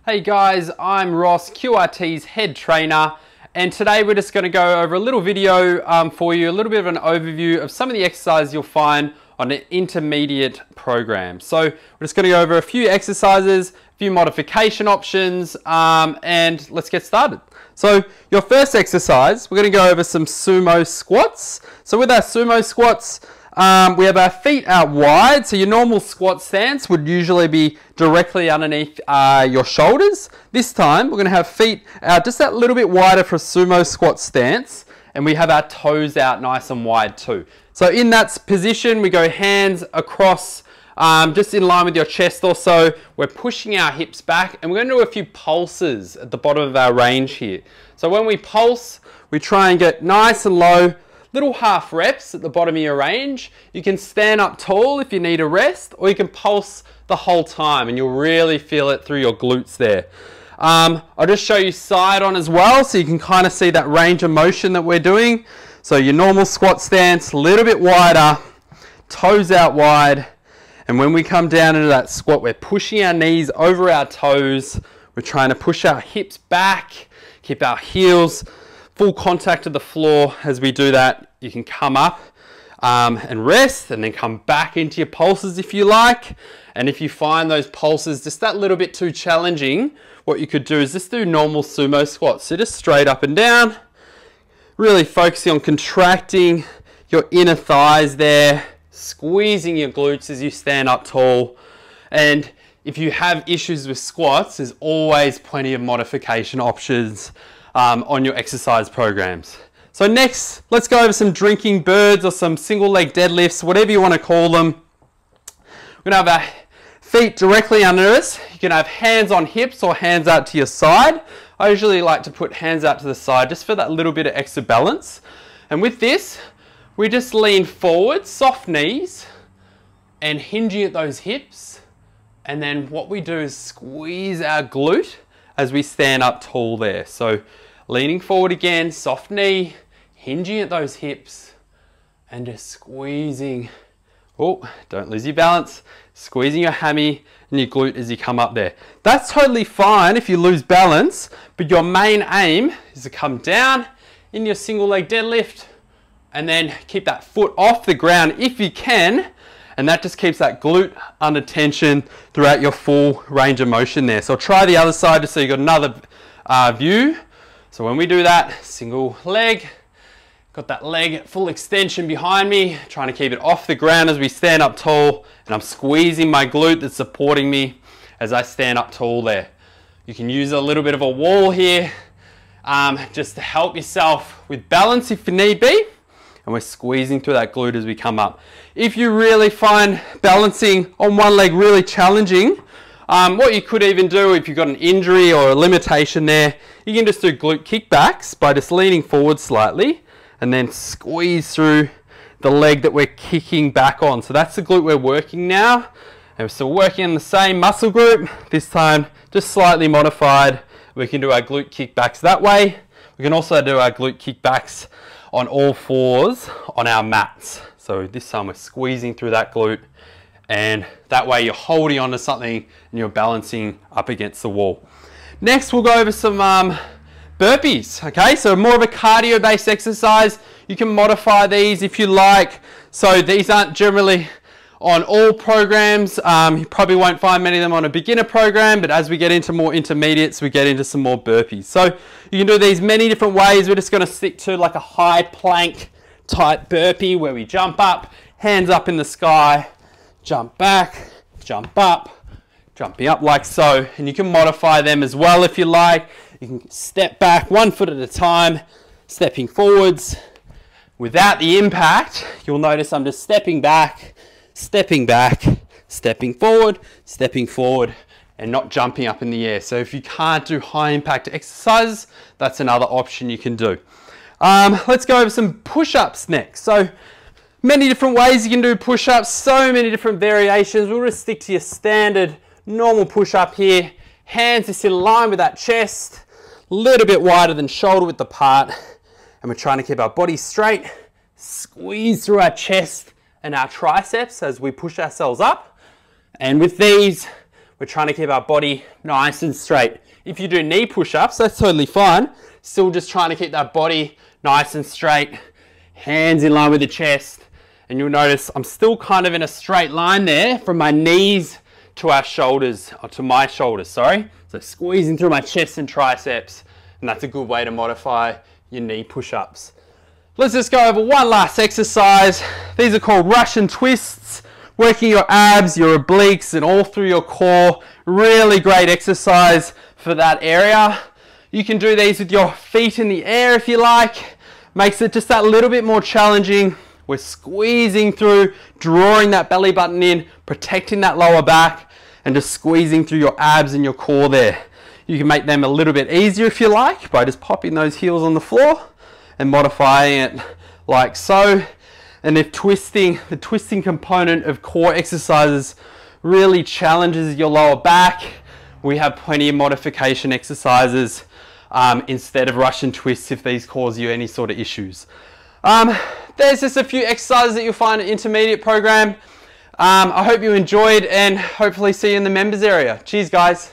Hey guys, I'm Ross, QRT's head trainer, and today we're just going to go over a little video for you, a little bit of an overview of some of the exercises you'll find on an intermediate program. So we're just going to go over a few exercises, a few modification options, and let's get started. So your first exercise, we're going to go over some sumo squats. So with our sumo squats, we have our feet out wide, so your normal squat stance would usually be directly underneath your shoulders. This time we're going to have feet out just that little bit wider for a sumo squat stance, and we have our toes out nice and wide too. So in that position we go hands across just in line with your chest or so. We're pushing our hips back and we're going to do a few pulses at the bottom of our range here. So when we pulse, we try and get nice and low, little half reps at the bottom of your range. You can stand up tall if you need a rest, or you can pulse the whole time and you'll really feel it through your glutes there. I'll just show you side on as well so you can kind of see that range of motion that we're doing. So your normal squat stance, a little bit wider, toes out wide, and when we come down into that squat, we're pushing our knees over our toes. We're trying to push our hips back, keep our heels full contact to the floor. As we do that, you can come up and rest, and then come back into your pulses if you like. And if you find those pulses just that little bit too challenging, what you could do is just do normal sumo squats. So just straight up and down, really focusing on contracting your inner thighs there, squeezing your glutes as you stand up tall. And if you have issues with squats, there's always plenty of modification options on your exercise programs. So next, let's go over some drinking birds or some single leg deadlifts, whatever you want to call them. We're going to have our feet directly under us. You can have hands on hips or hands out to your side. I usually like to put hands out to the side just for that little bit of extra balance. And with this, we just lean forward, soft knees, and hinging at those hips. And then what we do is squeeze our glute as we stand up tall there. So leaning forward again, soft knee, hinging at those hips, and just squeezing. Oh, don't lose your balance. Squeezing your hammy and your glute as you come up there. That's totally fine if you lose balance, but your main aim is to come down in your single leg deadlift and then keep that foot off the ground if you can, and that just keeps that glute under tension throughout your full range of motion there. So I'll try the other side just so you've got another view. So when we do that, single leg, got that leg at full extension behind me, trying to keep it off the ground as we stand up tall, and I'm squeezing my glute that's supporting me as I stand up tall there. You can use a little bit of a wall here just to help yourself with balance if you need be. And we're squeezing through that glute as we come up. If you really find balancing on one leg really challenging, what you could even do if you've got an injury or a limitation there, you can just do glute kickbacks by just leaning forward slightly and then squeeze through the leg that we're kicking back on. So that's the glute we're working now. And we're still working on the same muscle group, this time just slightly modified. We can do our glute kickbacks that way. We can also do our glute kickbacks on all fours on our mats. So this time we're squeezing through that glute, and that way you're holding onto something and you're balancing up against the wall. Next we'll go over some burpees. Okay, so more of a cardio based exercise. You can modify these if you like. So these aren't generally on all programs. You probably won't find many of them on a beginner program, but as we get into more intermediates, we get into some more burpees. So you can do these many different ways. We're just going to stick to like a high plank type burpee where we jump up, hands up in the sky, jump back, jump up, jumping up like so. And you can modify them as well if you like. You can step back 1 foot at a time, stepping forwards. Without the impact, you'll notice I'm just stepping back, stepping forward, and not jumping up in the air. So if you can't do high impact exercises, that's another option you can do. Let's go over some push-ups next. So many different ways you can do push-ups, so many different variations. We'll just stick to your standard normal push-up here. Hands just in line with that chest, a little bit wider than shoulder width apart, and we're trying to keep our body straight, squeeze through our chest and our triceps as we push ourselves up. And with these, We're trying to keep our body nice and straight. If you do knee push-ups, that's totally fine. Still just trying to keep that body nice and straight, hands in line with the chest. And you'll notice I'm still kind of in a straight line there from my knees to our shoulders, or to my shoulders, sorry. So squeezing through my chest and triceps, and that's a good way to modify your knee push-ups. Let's just go over one last exercise. These are called Russian twists, working your abs, your obliques, and all through your core. Really great exercise for that area. You can do these with your feet in the air if you like. Makes it just that little bit more challenging. We're squeezing through, drawing that belly button in, protecting that lower back, and just squeezing through your abs and your core there. You can make them a little bit easier if you like by just popping those heels on the floor and modifying it like so. And if the twisting component of core exercises really challenges your lower back, we have plenty of modification exercises instead of Russian twists if these cause you any sort of issues. There's just a few exercises that you'll find in the intermediate program. I hope you enjoyed, and hopefully see you in the members area. Cheers, guys.